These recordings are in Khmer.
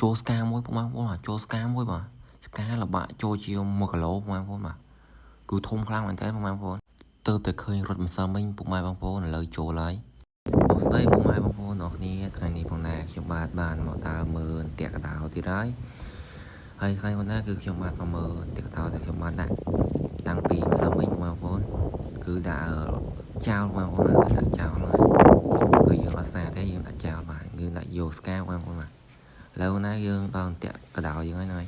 ចូលស្កាមួយបងប្អូនចូលស្កាមួយបាទស្កាលបាក់ចូលជា1គីឡូបងប្អូនបាទគឺធំខ្លាំងមែនតើបងប្អូនទៅតែឃើញរថម្សិលមិញពុកម៉ែបងប្អូនឥឡូវចូលហើយអរស្ដីពុកម៉ែបងប្អូនអរគ្នាថ្ងៃនេះផងដែរខ្ញុំបាទបានមកដើរមើលតាក់កដោទៀតហើយថ្ងៃមុនណាគឺខ្ញុំបាទមកមើលតាក់កដោដែលខ្ញុំបានដាក់តាំងពីម្សិលមិញបងប្អូនគឺដាក់ចោលបងប្អូនដាក់ចោលហើយគឺយើងអត់សាទេយើងដាក់ចោលបាទយើងដាក់យកស្កាបងប្អូនបាទឥឡូវណាយើងដល់តាក់កដោយើងហើយ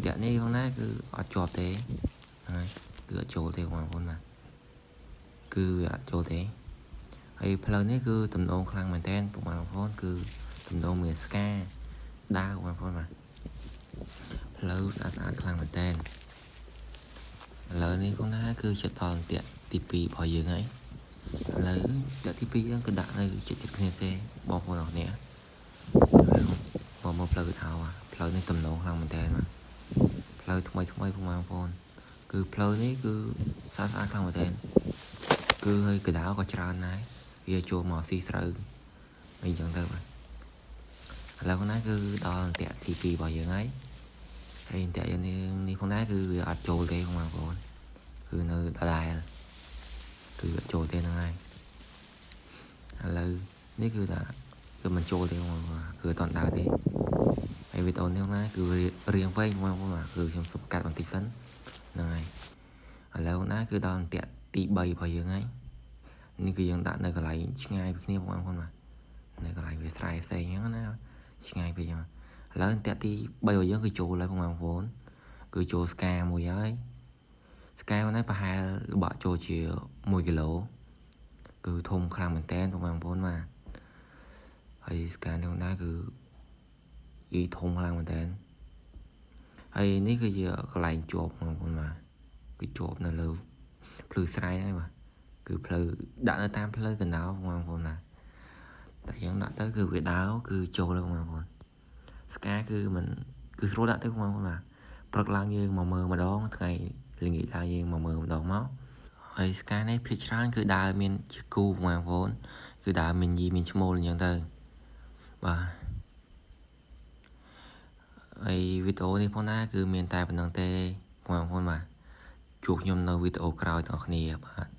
តាក់នេះផងណាគឺអត់ជាប់ទេហើយគឺអត់ចូលទេបងប្អូនបាទគឺអត់ចូលទេហើយផ្លូវនេះគឺទំនងខ្លាំងមែនតើបងប្អូនគឺទំនងមានស្កាដាវបងប្អូនបាទផ្លូវស្អាតខ្លាំងមែនតើឥឡូវនេះផងណាគឺចិត្តដល់តាក់ទី2របស់យើងហើយឥឡូវតាក់ទី2យើងគឺដាក់នៅចិត្តគ្នាទេបងប្អូនអរគ្នាបងមកផ្លូវថោផ្លូវនេះទំនងខ្លាំងមែនតើបាទផ្លូវថ្មីបងប្អូនគឺផ្លូវនេះគឺស្អាតខ្លាំងមែនតើគឺហើយកដោក៏ច្រើនដែរវាចូលមកស៊ីស្រូវអីចឹងទៅបាទឥឡូវណាគឺដល់តាក់ទី2របស់យើងហើយតាក់យើងនេះផងណាគឺវាអត់ចូលទេបងប្អូនគឺនៅដដែលគឺអត់ចូលទេហ្នឹងហើយឥឡូវនេះគឺថាគឺមិនចូលទេបងប្អូនគឺអត់ដើរទេហើយវីដេអូនេះណាគឺរៀងវែងបងប្អូនគឺខ្ញុំសុំកាត់បន្តិចសិនហ្នឹងហើយឥឡូវណាគឺដល់តាក់ទី3របស់យើងហើយនេះគឺយើងដាក់នៅកន្លែងឆ្ងាយពីគ្នាបងប្អូនបាទនៅកន្លែងវាស្រែផ្សេងហ្នឹងណាឆ្ងាយពីចឹងឥឡូវតាក់ទី3របស់យើងគឺចូលហើយបងប្អូនគឺចូលស្កាមួយហើយស្កានេះប្រហែលល្បាក់ចូលជា1គីឡូគឺធំខ្លាំងមែនតើបងប្អូនបាទហើយស្កានេះណាគឺយីធំខ្លាំងមែនតើហើយនេះគឺជាកន្លែងជាប់បងប្អូនបាទគឺជាប់នៅលើភ្លឺស្រែហ្នឹងបាទគឺផ្លូវដាក់នៅតាមផ្លូវកណ្ដោបងប្អូនណាតែយើងដាក់ទៅគឺវាដើរគឺចូលទៅបងប្អូនស្កាគឺមិនគឺស្រួលដាក់ទៅបងប្អូនណាព្រឹកឡើងយើងមកមើលម្ដងថ្ងៃល្ងាចឡើងយើងមកមើលម្ដងមកហើយស្កានេះភាគច្រើនគឺដើរមានជាគូបងប្អូនគឺដើរមានយីមានឈ្មោលអញ្ចឹងទៅបាទហើយវីដេអូនេះផងណាគឺមានតែប៉ុណ្្នឹងទេបងប្អូនបាទជួបខ្ញុំនៅវីដេអូក្រោយទាំងអស់គ្នាបាទ